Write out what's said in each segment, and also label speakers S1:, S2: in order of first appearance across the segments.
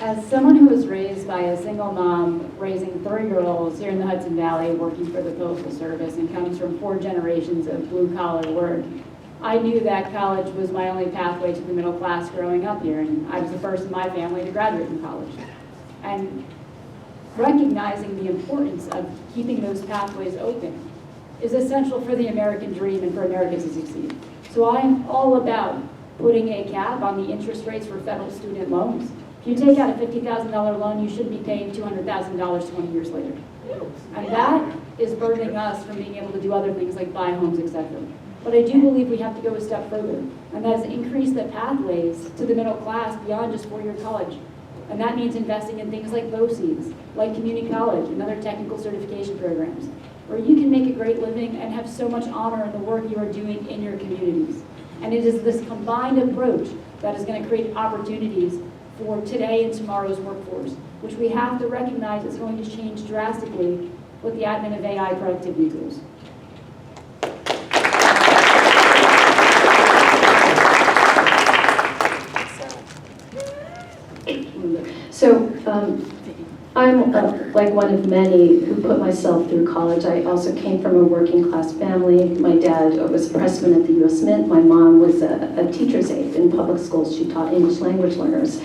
S1: As someone who was raised by a single mom, raising 3 girls here in the Hudson Valley, working for the Postal Service, and comes from 4 generations of blue-collar work, I knew that college was my only pathway to the middle class growing up here, and I was the first in my family to graduate from college. And recognizing the importance of keeping those pathways open is essential for the American dream and for America to succeed. So I'm all about putting a cap on the interest rates for federal student loans. If you take out a $50,000 loan, you should be paying $200,000 20 years later. And that is burdening us from being able to do other things like buy homes, etc. But I do believe we have to go a step further, and that is increase the pathways to the middle class beyond just 4-year college. And that means investing in things like BOCES, like community college and other technical certification programs, where you can make a great living and have so much honor in the work you are doing in your communities. And it is this combined approach that is going to create opportunities for today and tomorrow's workforce, which we have to recognize is going to change drastically with the advent of AI productivity tools.
S2: So I'm like one of many who put myself through college. I also came from a working class family. My dad was a pressman at the U.S. Mint. My mom was a teacher's aide in public schools. She taught English language learners.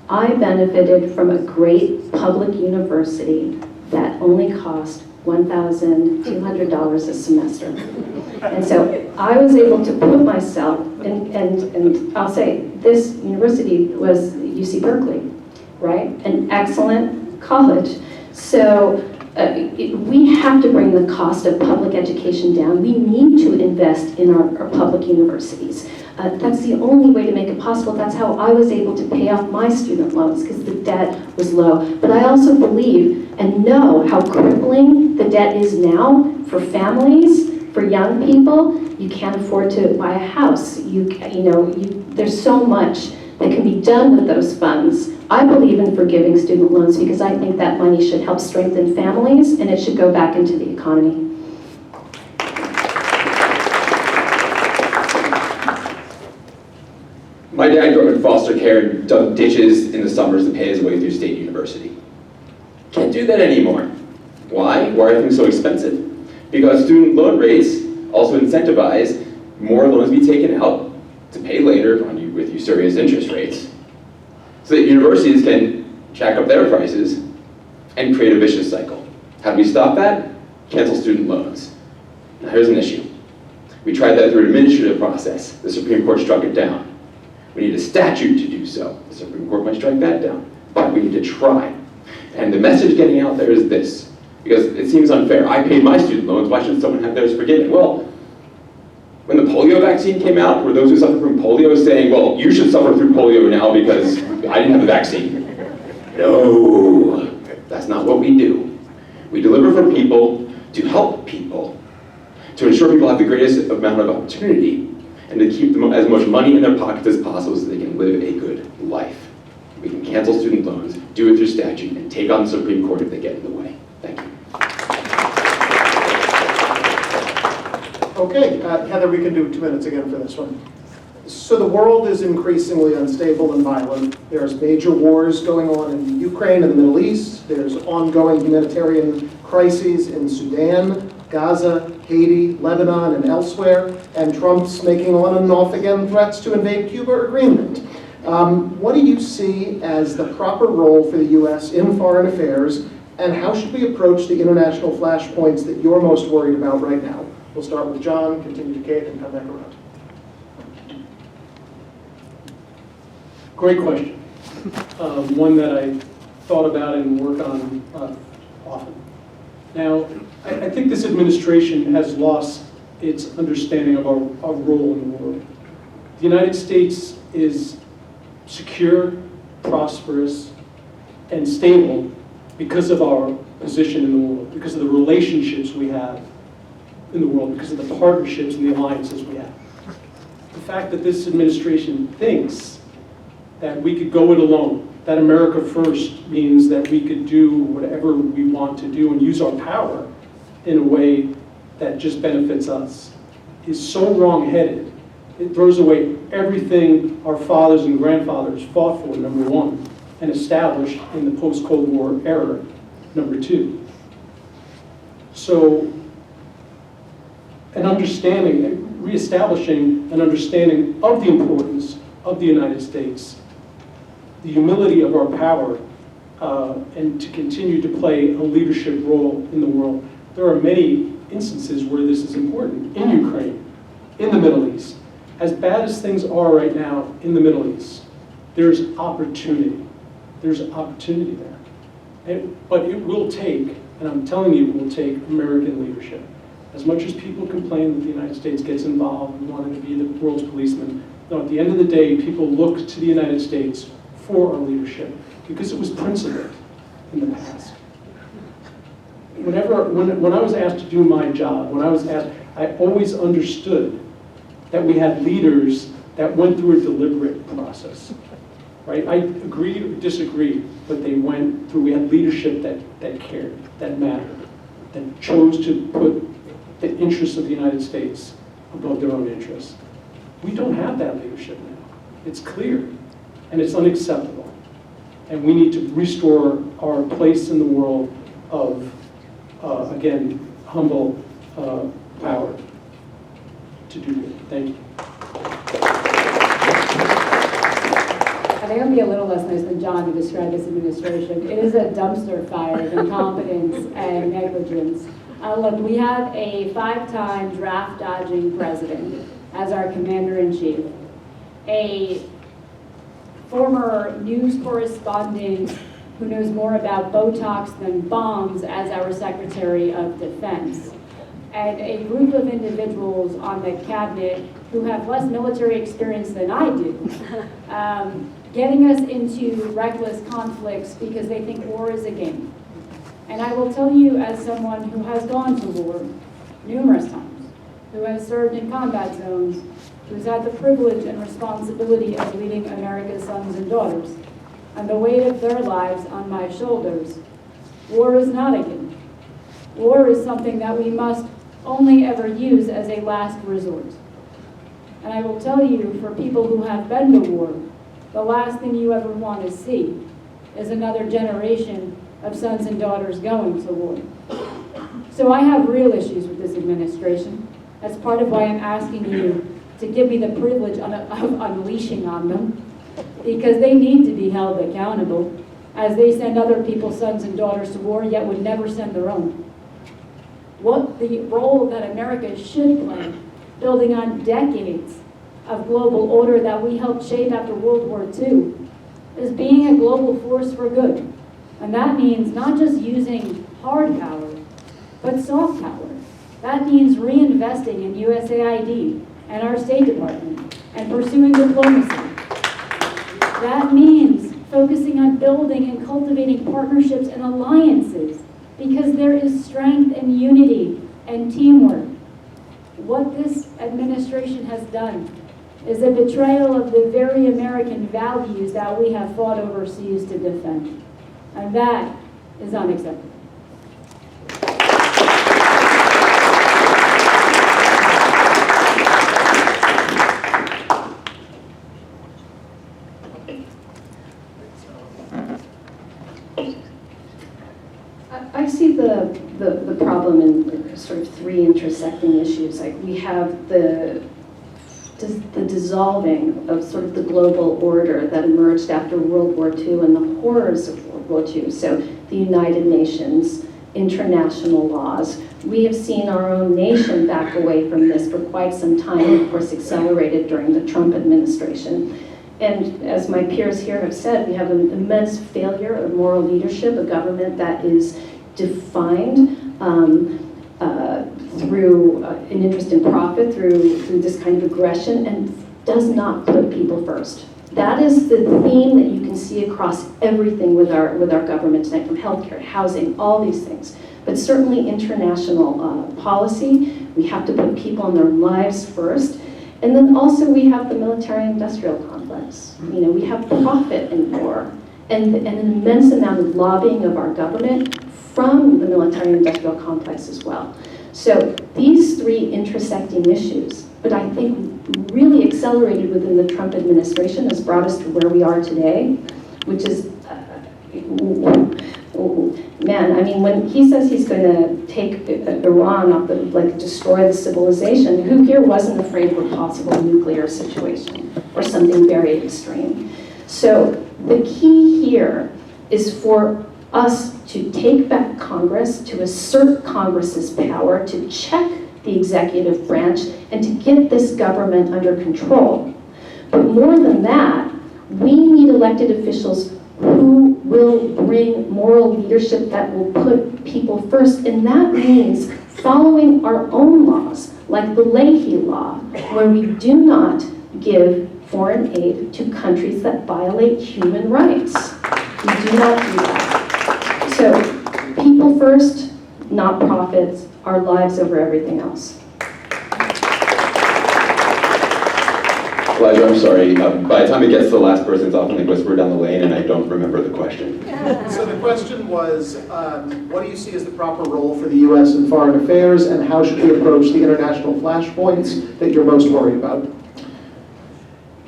S2: I benefited from a great public university that only cost $1,200 a semester. And so I was able to put myself, and I'll say this university was UC Berkeley, right? An excellent college. So we have to bring the cost of public education down. We need to invest in our public universities. That's the only way to make it possible. That's how I was able to pay off my student loans, because the debt was low. But I also believe and know how crippling the debt is now for families, for young people. You can't afford to buy a house. There's so much that can be done with those funds. I believe in forgiving student loans because I think that money should help strengthen families and it should go back into the economy.
S3: My dad grew up in foster care and dug ditches in the summers to pay his way through State University. Can't do that anymore. Why? Why are things so expensive? Because student loan rates also incentivize more loans be taken out to pay later with usurious interest rates, so that universities can jack up their prices and create a vicious cycle. How do we stop that? Cancel student loans. Now here's an issue. We tried that through an administrative process. The Supreme Court struck it down. We need a statute to do so. The Supreme Court might strike that down, but we need to try. And the message getting out there is this, because it seems unfair. I paid my student loans, why should someone have theirs forgiven? Well, when the polio vaccine came out, were those who suffer from polio saying, well, you should suffer through polio now because I didn't have the vaccine? No, that's not what we do. We deliver for people to help people, to ensure people have the greatest amount of opportunity, and to keep them as much money in their pockets as possible so they can live a good life. We can cancel student loans, do it through statute, and take on the Supreme Court if they get in the way. Thank you.
S4: Okay, Heather, we can do 2 minutes again for this one. So the world is increasingly unstable and violent. There's major wars going on in Ukraine and the Middle East. There's ongoing humanitarian crises in Sudan, Gaza, Haiti, Lebanon, and elsewhere. And Trump's making on and off again threats to invade Cuba or Greenland. What do you see as the proper role for the U.S. in foreign affairs, and how should we approach the international flashpoints that you're most worried about right now? We'll start with John, continue to Kate, and come back around.
S5: Great question. One that I thought about and work on often. Now, I think this administration has lost its understanding of our role in the world. The United States is secure, prosperous, and stable because of our position in the world, because of the relationships we have in the world, because of the partnerships and the alliances we have. The fact that this administration thinks that we could go it alone, that America first means that we could do whatever we want to do and use our power in a way that just benefits us, is so wrong-headed. It throws away everything our fathers and grandfathers fought for, number one, and established in the post-Cold War era, number 2. So reestablishing an understanding of the importance of the United States, the humility of our power, and to continue to play a leadership role in the world. There are many instances where this is important, in Ukraine, in the Middle East. As bad as things are right now in the Middle East, there's opportunity. There's opportunity there. But it will take, and I'm telling you, it will take American leadership. As much as people complain that the United States gets involved and wanting to be the world's policeman, no, at the end of the day, people look to the United States for our leadership because it was principled in the past. When I was asked to do my job, I always understood that we had leaders that went through a deliberate process. Right? I agreed or disagreed, but they went through, we had leadership that cared, that mattered, that chose to put the interests of the United States above their own interests. We don't have that leadership now. It's clear, and it's unacceptable. And we need to restore our place in the world of, again, humble power to do it. Thank you.
S1: I think I'll be a little less nice than John to describe this administration. It is a dumpster fire of incompetence and negligence. Look, we have a 5-time draft-dodging president as our commander-in-chief, a former news correspondent who knows more about Botox than bombs as our Secretary of Defense, and a group of individuals on the cabinet who have less military experience than I do, getting us into reckless conflicts because they think war is a game. And I will tell you, as someone who has gone to war numerous times, who has served in combat zones, who's had the privilege and responsibility of leading America's sons and daughters, and the weight of their lives on my shoulders, war is not a game. War is something that we must only ever use as a last resort. And I will tell you, for people who have been to war, the last thing you ever want to see is another generation of sons and daughters going to war. So I have real issues with this administration. That's part of why I'm asking you to give me the privilege of unleashing on them, because they need to be held accountable as they send other people's sons and daughters to war, yet would never send their own. What the role that America should play, building on decades of global order that we helped shape after World War II, is being a global force for good. And that means not just using hard power, but soft power. That means reinvesting in USAID and our State Department and pursuing diplomacy. That means focusing on building and cultivating partnerships and alliances, because there is strength and unity and teamwork. What this administration has done is a betrayal of the very American values that we have fought overseas to defend. And that is unacceptable.
S2: I see the problem in sort of 3 intersecting issues. Like, we have the dissolving of sort of the global order that emerged after World War II and the horrors of World War II. So the United Nations, international laws. We have seen our own nation back away from this for quite some time, of course accelerated during the Trump administration. And as my peers here have said, we have an immense failure of moral leadership, a government that is defined through an interest in profit, through this kind of aggression, and does not put people first. That is the theme that you can see across everything with our government tonight, from healthcare, housing, all these things. But certainly international policy, we have to put people and their lives first. And then also we have the military-industrial complex. You know, we have profit in war, and an immense amount of lobbying of our government from the military-industrial complex as well. So these 3 intersecting issues, but I think really accelerated within the Trump administration, has brought us to where we are today, which is man, I mean, when he says he's going to take Iran off the, like, destroy the civilization, who here wasn't afraid of a possible nuclear situation or something very extreme? So the key here is for us to take back Congress, to assert Congress's power, to check the executive branch, and to get this government under control. But more than that, we need elected officials who will bring moral leadership that will put people first. And that means following our own laws, like the Leahy Law, where we do not give foreign aid to countries that violate human rights. We do not do that. So, people first, not profits, our lives over everything else.
S3: Elijah, I'm sorry. By the time it gets to the last person, it's often like whisper down the lane, and I don't remember the question.
S4: So the question was, what do you see as the proper role for the U.S. in foreign affairs, and how should we approach the international flashpoints that you're most worried about?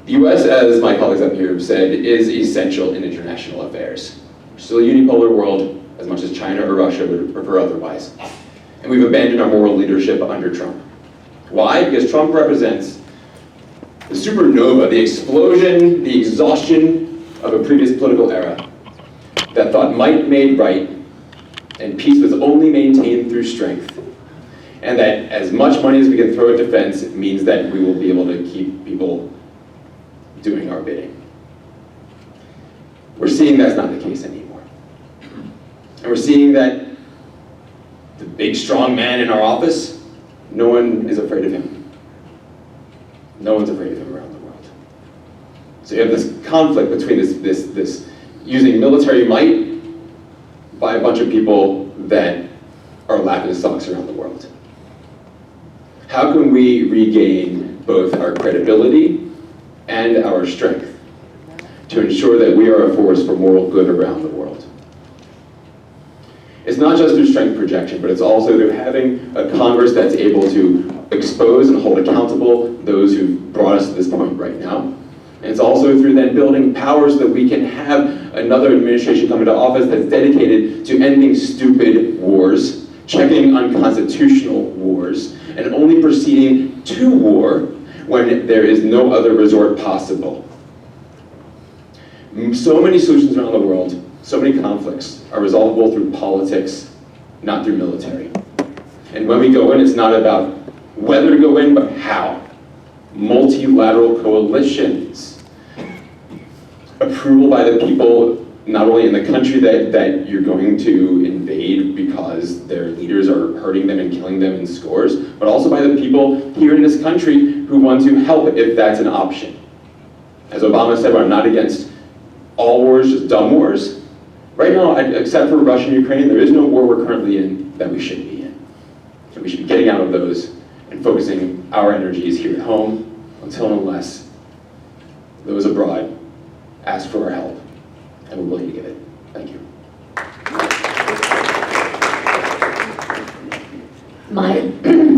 S3: The U.S., as my colleagues up here have said, is essential in international affairs. We're still a unipolar world, as much as China or Russia would prefer otherwise. And we've abandoned our moral leadership under Trump. Why? Because Trump represents the supernova, the explosion, the exhaustion of a previous political era that thought might made right and peace was only maintained through strength. And that as much money as we can throw at defense means that we will be able to keep people doing our bidding. We're seeing that's not the case anymore. And we're seeing that the big strong man in our office, no one is afraid of him. No one's afraid of him around the world. So you have this conflict between this using military might by a bunch of people that are laughing stocks around the world. How can we regain both our credibility and our strength to ensure that we are a force for moral good around the world? It's not just through strength projection, but it's also through having a Congress that's able to expose and hold accountable those who've brought us to this point right now. And it's also through then building power so that we can have another administration come into office that's dedicated to ending stupid wars, checking unconstitutional wars, and only proceeding to war when there is no other resort possible. So many solutions around the world, so many conflicts are resolvable through politics, not through military. And when we go in, it's not about whether to go in, but how. Multilateral coalitions. Approval by the people, not only in the country that you're going to invade because their leaders are hurting them and killing them in scores, but also by the people here in this country who want to help if that's an option. As Obama said, I'm not against all wars, just dumb wars. Right now, except for Russia and Ukraine, there is no war we're currently in that we shouldn't be in. And we should be getting out of those and focusing our energies here at home until and unless those abroad ask for our help, and we're willing to give it. Thank you.
S6: My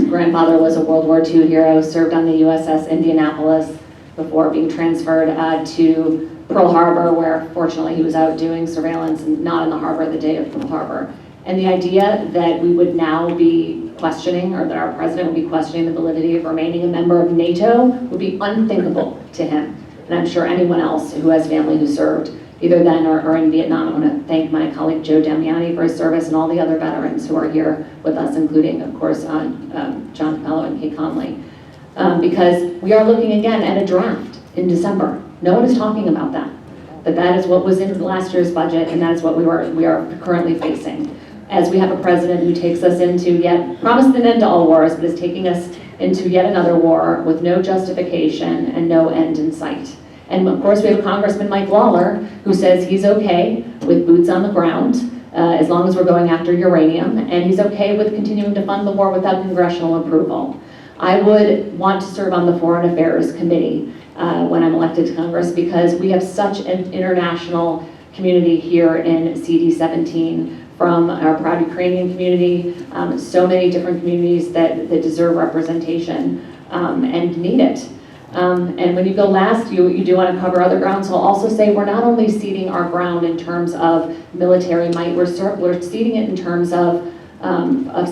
S6: grandfather was a World War II hero, served on the USS Indianapolis before being transferred to Pearl Harbor, where fortunately he was out doing surveillance and not in the harbor the day of Pearl Harbor. And the idea that we would now be questioning, or that our president would be questioning the validity of remaining a member of NATO would be unthinkable to him. And I'm sure anyone else who has family who served either then or in Vietnam. I want to thank my colleague Joe Damiani for his service and all the other veterans who are here with us, including, of course, John Capello and Kay Conley. Because we are looking again at a draft in December. No one is talking about that. But that is what was in last year's budget, and that is what we are currently facing. As we have a president who takes us into yet, promised an end to all wars, but is taking us into yet another war with no justification and no end in sight. And of course we have Congressman Mike Lawler, who says he's okay with boots on the ground, as long as we're going after uranium, and he's okay with continuing to fund the war without congressional approval. I would want to serve on the Foreign Affairs Committee when I'm elected to Congress, because we have such an international community here in CD17, from our proud Ukrainian community, so many different communities that deserve representation and need it. And when you go last, you do want to cover other ground. So I'll also say we're not only ceding our ground in terms of military might, we're ceding it in terms of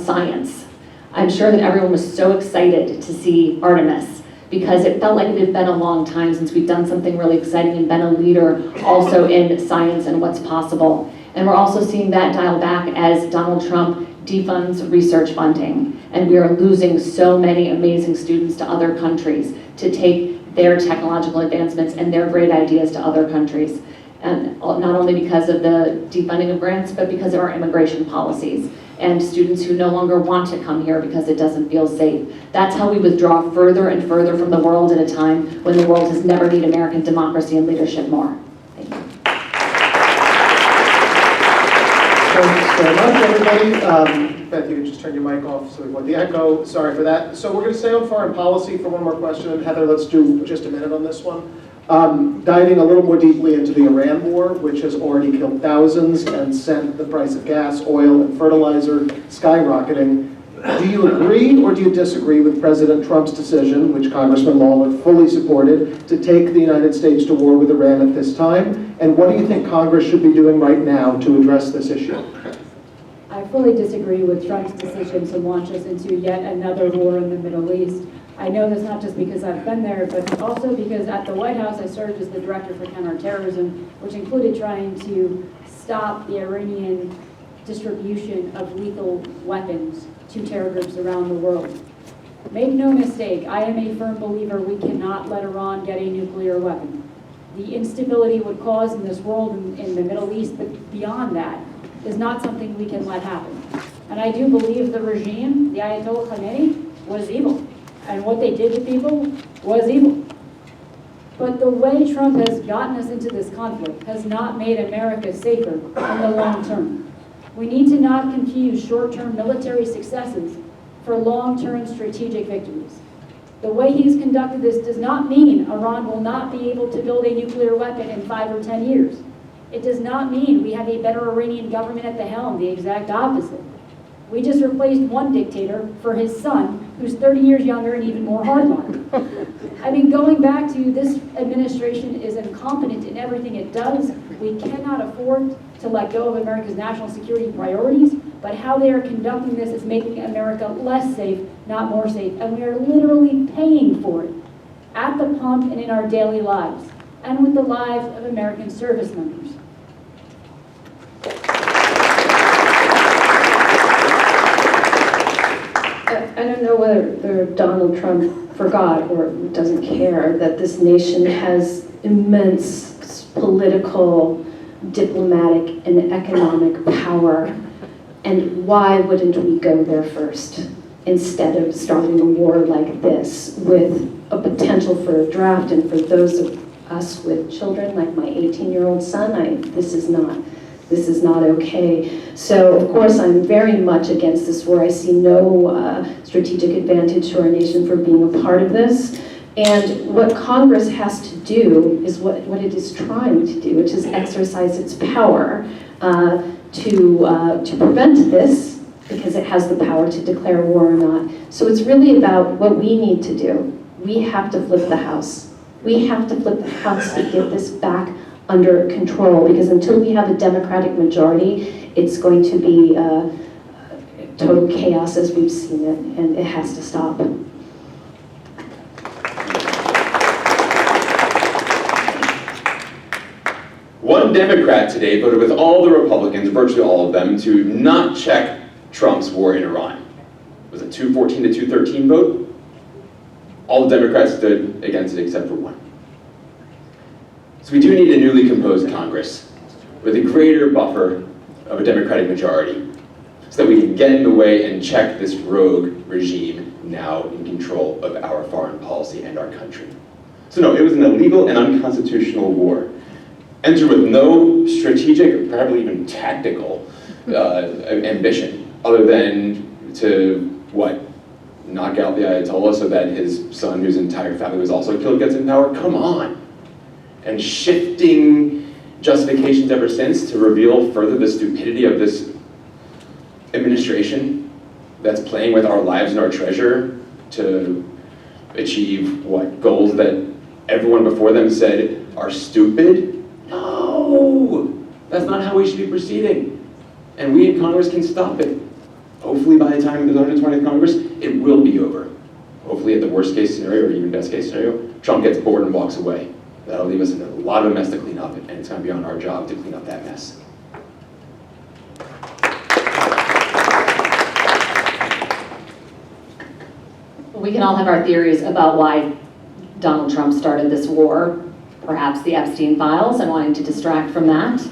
S6: science. I'm sure that everyone was so excited to see Artemis because it felt like it had been a long time since we've done something really exciting and been a leader also in science and what's possible. And we're also seeing that dial back as Donald Trump defunds research funding. And we are losing so many amazing students to other countries to take their technological advancements and their great ideas to other countries. And not only because of the defunding of grants, but because of our immigration policies and students who no longer want to come here because it doesn't feel safe. That's how we withdraw further and further from the world at a time when the world has never needed American democracy and leadership more. Thank you.
S4: Thanks very much, everybody. Beth, you can just turn your mic off so we avoid the echo. Sorry for that. So we're going to stay on foreign policy for one more question. And Heather, let's do just a minute on this one. Diving a little more deeply into the Iran war, which has already killed thousands and sent the price of gas, oil, and fertilizer skyrocketing. Do you agree or do you disagree with President Trump's decision, which Congressman Lawler fully supported, to take the United States to war with Iran at this time? And what do you think Congress should be doing right now to address this issue?
S1: I fully disagree with Trump's decision to launch us into yet another war in the Middle East. I know this not just because I've been there, but also because at the White House I served as the Director for Counterterrorism, which included trying to stop the Iranian distribution of lethal weapons to terror groups around the world. Make no mistake, I am a firm believer we cannot let Iran get a nuclear weapon. The instability it would cause in this world in the Middle East, but beyond that, is not something we can let happen. And I do believe the regime, the Ayatollah Khamenei, was evil. And what they did to people was evil. But the way Trump has gotten us into this conflict has not made America safer in the long term. We need to not confuse short-term military successes for long-term strategic victories. The way he's conducted this does not mean Iran will not be able to build a nuclear weapon in 5 or 10 years. It does not mean we have a better Iranian government at the helm, the exact opposite. We just replaced one dictator for his son, who's 30 years younger and even more hardline. I mean, going back to this administration is incompetent in everything it does. We cannot afford to let go of America's national security priorities, but how they are conducting this is making America less safe, not more safe. And we are literally paying for it at the pump and in our daily lives, and with the lives of American service members.
S2: I don't know whether Donald Trump forgot or doesn't care that this nation has immense political, diplomatic, and economic power. And why wouldn't we go there first instead of starting a war like this with a potential for a draft? And for those of us with children, like my 18-year-old son, this is not okay. So, of course, I'm very much against this war. I see no strategic advantage to our nation for being a part of this. And what Congress has to do is what it is trying to do, which is exercise its power to prevent this, because it has the power to declare war or not. So it's really about what we need to do. We have to flip the House. We have to flip the House to get this back under control, because until we have a Democratic majority, it's going to be total chaos as we've seen it, and it has to stop.
S3: One Democrat today voted with all the Republicans, virtually all of them, to not check Trump's war in Iran. Was it 214 to 213 vote? All the Democrats stood against it except for one. So we do need a newly composed Congress with a greater buffer of a Democratic majority so that we can get in the way and check this rogue regime now in control of our foreign policy and our country. So no, it was an illegal and unconstitutional war, entered with no strategic, probably even tactical ambition, other than to, knock out the Ayatollah so that his son, whose entire family was also killed, gets in power? Come on. And shifting justifications ever since to reveal further the stupidity of this administration that's playing with our lives and our treasure to achieve what? Goals that everyone before them said are stupid? No! That's not how we should be proceeding. And we in Congress can stop it. Hopefully by the time of the 120th Congress, it will be over. Hopefully at the worst case scenario, or even best case scenario, Trump gets bored and walks away. That'll leave us in a lot of mess to clean up, and it's gonna be on our job to clean up that mess.
S6: We can all have our theories about why Donald Trump started this war. Perhaps the Epstein files and wanting to distract from that.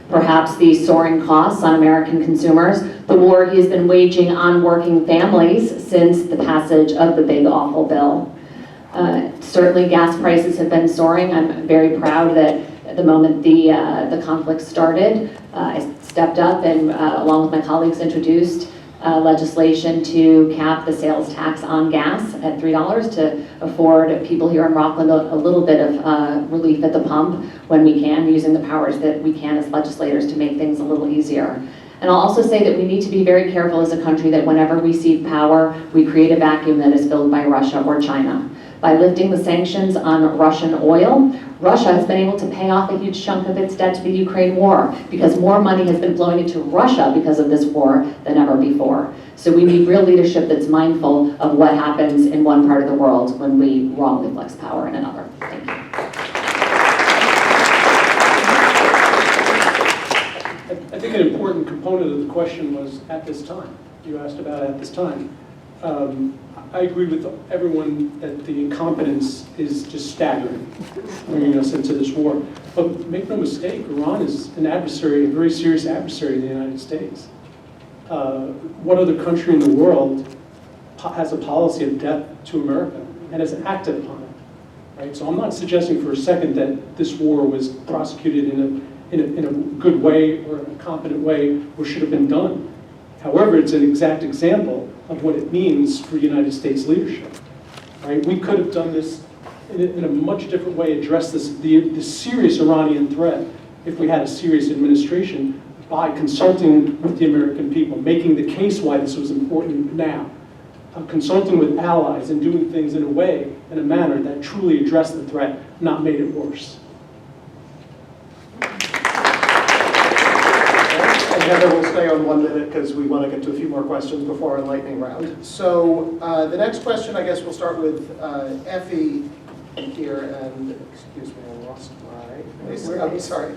S6: Perhaps the soaring costs on American consumers. The war he has been waging on working families since the passage of the big awful bill. Certainly gas prices have been soaring. I'm very proud that at the moment the conflict started, I stepped up and along with my colleagues introduced legislation to cap the sales tax on gas at $3 to afford people here in Rockland a little bit of relief at the pump when we can, using the powers that we can as legislators to make things a little easier. And I'll also say that we need to be very careful as a country that whenever we cede power, we create a vacuum that is filled by Russia or China. By lifting the sanctions on Russian oil, Russia has been able to pay off a huge chunk of its debt to the Ukraine war because more money has been flowing into Russia because of this war than ever before. So we need real leadership that's mindful of what happens in one part of the world when we wrongly flex power in another. Thank you.
S5: I think an important component of the question was at this time. You asked about at this time. I agree with everyone that the incompetence is just staggering, bringing us into this war. But make no mistake, Iran is an adversary, a very serious adversary in the United States. What other country in the world has a policy of death to America and has acted upon it? Right? So I'm not suggesting for a second that this war was prosecuted in a good way or in a competent way or should have been done. However, it's an exact example of what it means for United States leadership. Right? We could have done this in a much different way, address the serious Iranian threat if we had a serious administration by consulting with the American people, making the case why this was important now, consulting with allies and doing things in a way, in a manner that truly addressed the threat, not made it worse.
S4: Heather will stay on 1 minute because we want to get to a few more questions before our lightning round. So the next question, I guess we'll start with Effie here. And excuse me, I lost my place. I'm sorry.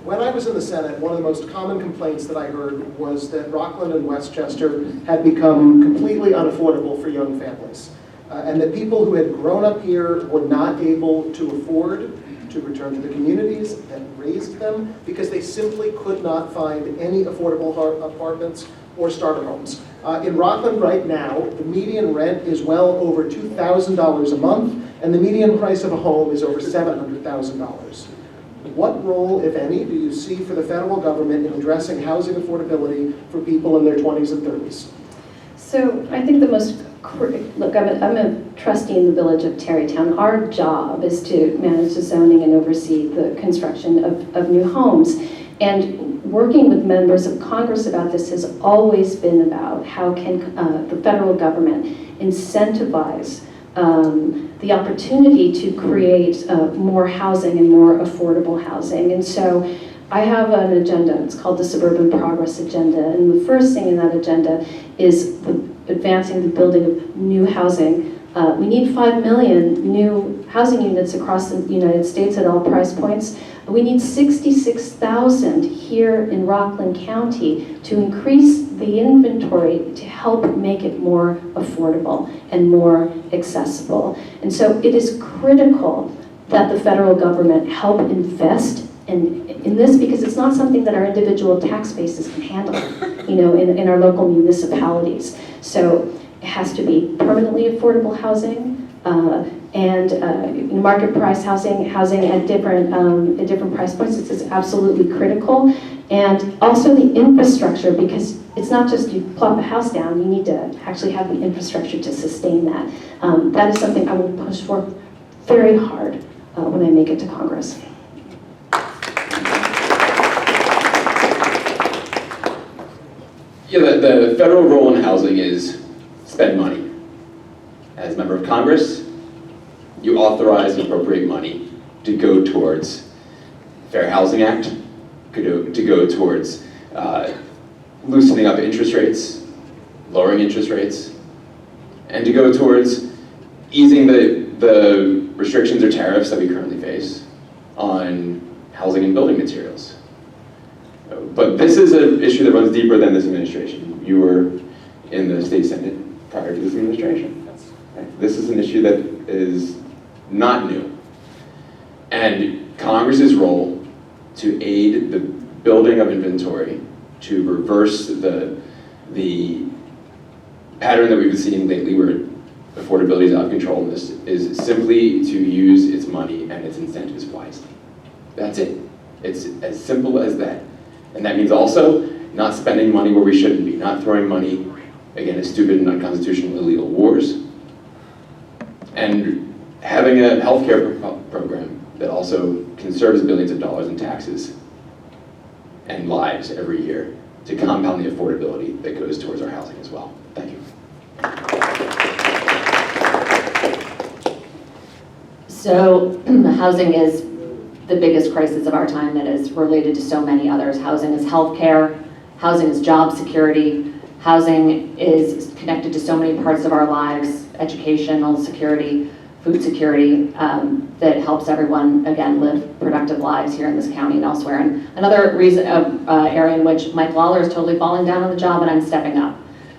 S4: When I was in the Senate, one of the most common complaints that I heard was that Rockland and Westchester had become completely unaffordable for young families. And that people who had grown up here were not able to afford to return to the communities that raised them because they simply could not find any affordable apartments or starter homes. In Rockland right now, the median rent is well over $2,000 a month, and the median price of a home is over $700,000. What role, if any, do you see for the federal government in addressing housing affordability for people in their 20s and 30s?
S2: So I think the most, look, I'm a trustee in the village of Tarrytown. Our job is to manage the zoning and oversee the construction of new homes. And working with members of Congress about this has always been about how can the federal government incentivize the opportunity to create more housing and more affordable housing. And so I have an agenda, it's called the Suburban Progress Agenda, and the first thing in that agenda is advancing the building of new housing. We need 5 million new housing units across the United States at all price points. We need 66,000 here in Rockland County to increase the inventory to help make it more affordable and more accessible. And so it is critical that the federal government help invest in this because it's not something that our individual tax bases can handle, in our local municipalities. So it has to be permanently affordable housing and market price housing at different price points. This is absolutely critical. And also the infrastructure, because it's not just you plop a house down, you need to actually have the infrastructure to sustain that. That is something I will push for very hard when I make it to Congress.
S3: Yeah, the federal role in housing is spend money. as a member of Congress, you authorize and appropriate money to go towards Fair Housing Act, to go towards loosening up interest rates, lowering interest rates, and to go towards easing the restrictions or tariffs that we currently face on housing and building materials. But this is an issue that runs deeper than this administration. You were in the state senate prior to this administration. Right? This is an issue that is not new. And Congress's role to aid the building of inventory, to reverse the pattern that we've been seeing lately where affordability is out of control, and this is simply to use its money and its incentives wisely. That's it. It's as simple as that. And that means also not spending money where we shouldn't be, not throwing money, again, at stupid and unconstitutional illegal wars, and having a healthcare program that also conserves billions of dollars in taxes and lives every year to compound the affordability that goes towards our housing as well. Thank you.
S6: So housing is the biggest crisis of our time that is related to so many others. Housing is healthcare, housing is job security, housing is connected to so many parts of our lives, educational security, food security, that helps everyone, again, live productive lives here in this county and elsewhere. And another reason, area in which Mike Lawler is totally falling down on the job and I'm stepping up.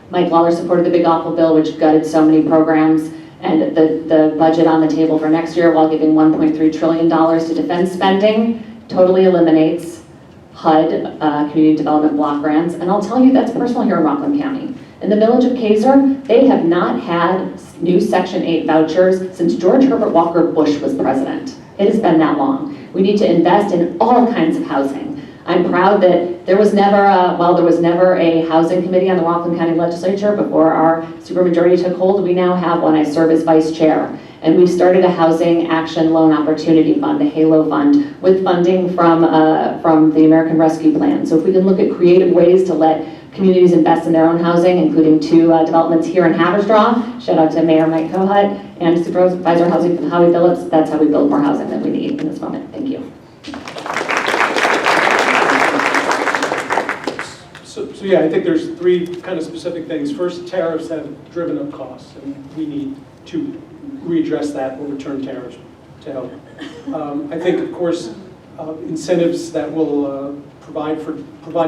S6: Mike Lawler supported the Big Awful Bill, which gutted so many programs, and the budget on the table for next year, while giving $1.3 trillion to defense spending, totally eliminates HUD, Community Development Block Grants. And I'll tell you, that's personal here in Rockland County. In the village of Kaiser, they have not had new Section 8 vouchers since George Herbert Walker Bush was president. It has been that long. We need to invest in all kinds of housing. I'm proud that there was never a housing committee on the Rockland County Legislature before our supermajority took hold. We now have one. I serve as vice chair. And we've started a Housing Action Loan Opportunity Fund, a HALO fund, with funding from the American Rescue Plan. So if we can look at creative ways to let communities invest in their own housing, including 2 developments here in Haverstraw, shout out to Mayor Mike Kohut, and Supervisor Housing Howie Phillips, that's how we build more housing that we need in this moment. Thank you.
S5: So yeah, I think there's 3 kind of specific things. First, tariffs have driven up costs, and we need to readdress that, overturn tariffs to help. I think, of course, incentives that will provide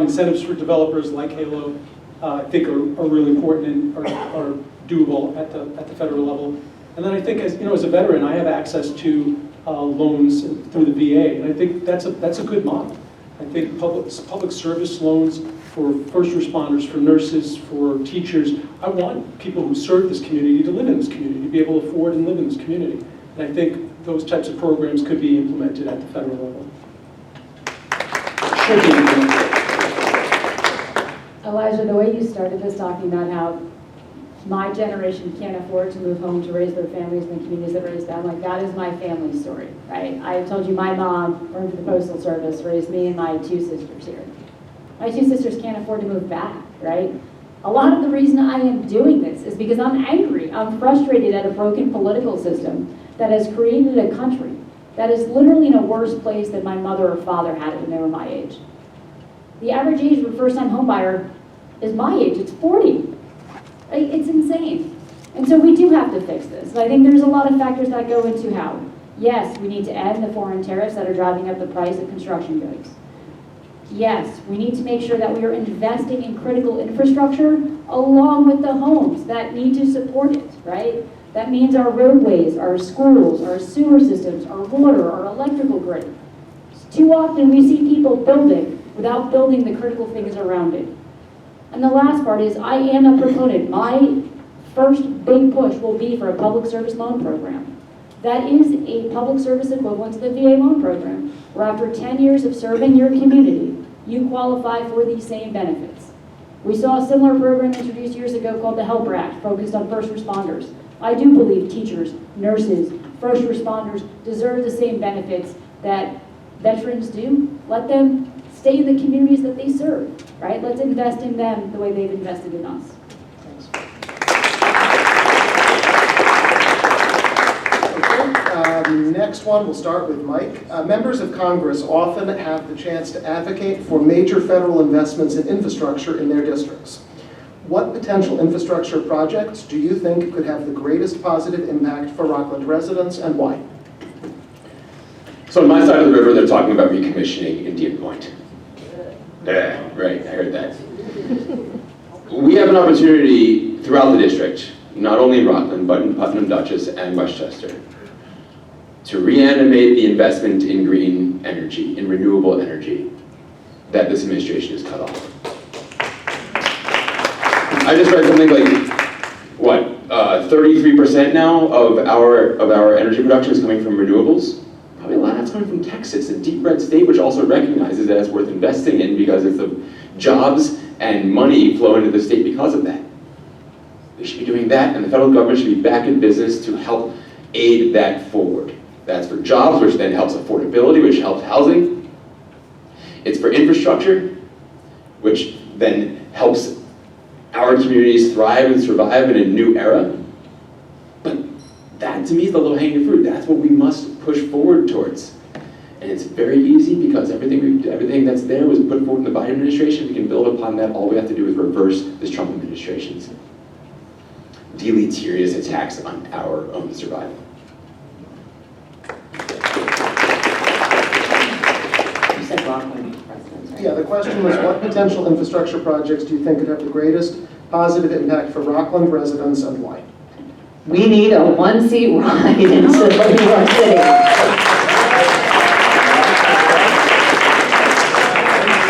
S5: incentives for developers like HALO, I think are really important and are doable at the federal level. And then I think, as a veteran, I have access to loans through the VA, and I think that's a good model. I think public service loans for first responders, for nurses, for teachers. I want people who serve this community to live in this community, to be able to afford and live in this community. And I think those types of programs could be implemented at the federal level. Should be implemented.
S1: Elijah, the way you started this talking about how my generation can't afford to move home to raise their families in the communities that raised them, like that is my family story, right? I told you my mom worked for the Postal Service, raised me and my 2 sisters here. My 2 sisters can't afford to move back, right? A lot of the reason I am doing this is because I'm angry. I'm frustrated at a broken political system that has created a country that is literally in a worse place than my mother or father had it when they were my age. The average age of a first-time homebuyer is my age, it's 40. It's insane. And so we do have to fix this. I think there's a lot of factors that go into how. Yes, we need to end the foreign tariffs that are driving up the price of construction goods. Yes, we need to make sure that we are investing in critical infrastructure along with the homes that need to support it, right? That means our roadways, our schools, our sewer systems, our water, our electrical grid. Too often we see people building without building the critical things around it. And the last part is I am a proponent. My first big push will be for a public service loan program. That is a public service equivalent to the VA loan program, where after 10 years of serving your community, you qualify for the same benefits. We saw a similar program introduced years ago called the HELPER Act, focused on first responders. I do believe teachers, nurses, first responders deserve the same benefits that veterans do. Let them stay in the communities that they serve, right? Let's invest in them the way they've invested in us.
S5: Thanks.
S4: Next one, we'll start with Mike. Members of Congress often have the chance to advocate for major federal investments in infrastructure in their districts. What potential infrastructure projects do you think could have the greatest positive impact for Rockland residents and why?
S3: So on my side of the river, they're talking about recommissioning Indian Point. Yeah, right, I heard that. We have an opportunity throughout the district, not only in Rockland, but in Putnam, Dutchess, and Westchester, to reanimate the investment in green energy, in renewable energy, that this administration has cut off. I just read something like, 33% now of our energy production is coming from renewables? Probably a lot of that's coming from Texas, a deep red state which also recognizes that it's worth investing in because it's the jobs and money flow into the state because of that. They should be doing that, and the federal government should be back in business to help aid that forward. That's for jobs, which then helps affordability, which helps housing. It's for infrastructure, which then helps our communities thrive and survive in a new era. But that, to me, is the low-hanging fruit. That's what we must push forward towards. And it's very easy because everything that's there was put forward in the Biden administration. We can build upon that. All we have to do is reverse this Trump administration's deleterious attacks on our own survival.
S6: You said Rockland residents, right?
S4: Yeah, the question was, what potential infrastructure projects do you think could have the greatest positive impact for Rockland residents and why?
S6: We need a one-seat ride into New York City.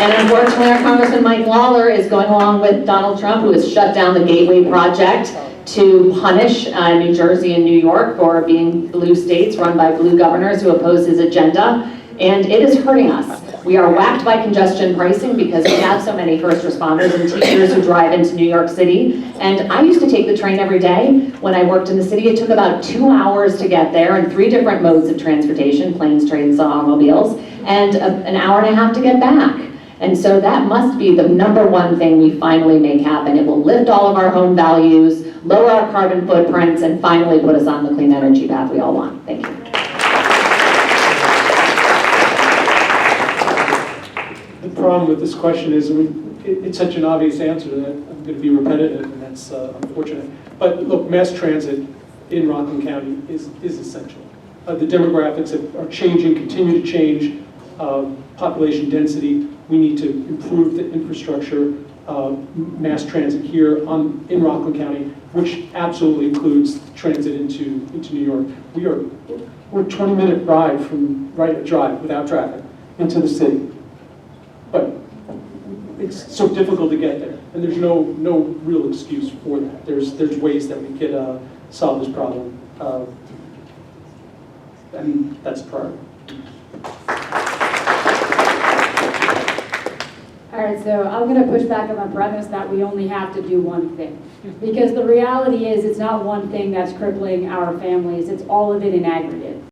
S6: And unfortunately, our Congressman Mike Lawler is going along with Donald Trump, who has shut down the Gateway Project to punish New Jersey and New York for being blue states run by blue governors who oppose his agenda. And it is hurting us. We are whacked by congestion pricing because we have so many first responders and teachers who drive into New York City. And I used to take the train every day. When I worked in the city, it took about 2 hours to get there in 3 different modes of transportation, planes, trains, automobiles, and an hour and a half to get back. And so that must be the #1 thing we finally make happen. It will lift all of our home values, lower our carbon footprints, and finally put us on the clean energy path we all want. Thank you.
S5: The problem with this question is, it's such an obvious answer that I'm going to be repetitive, and that's unfortunate. But look, mass transit in Rockland County is essential. The demographics are changing, continue to change. Population density, we need to improve the infrastructure, mass transit here in Rockland County, which absolutely includes transit into New York. We're a 20-minute ride drive without traffic into the city. But it's so difficult to get there, and there's no real excuse for that. There's ways that we could solve this problem, and that's a priority.
S1: All right, so I'm going to push back on the premise that we only have to do one thing. Because the reality is it's not one thing that's crippling our families, it's all of it in aggregate.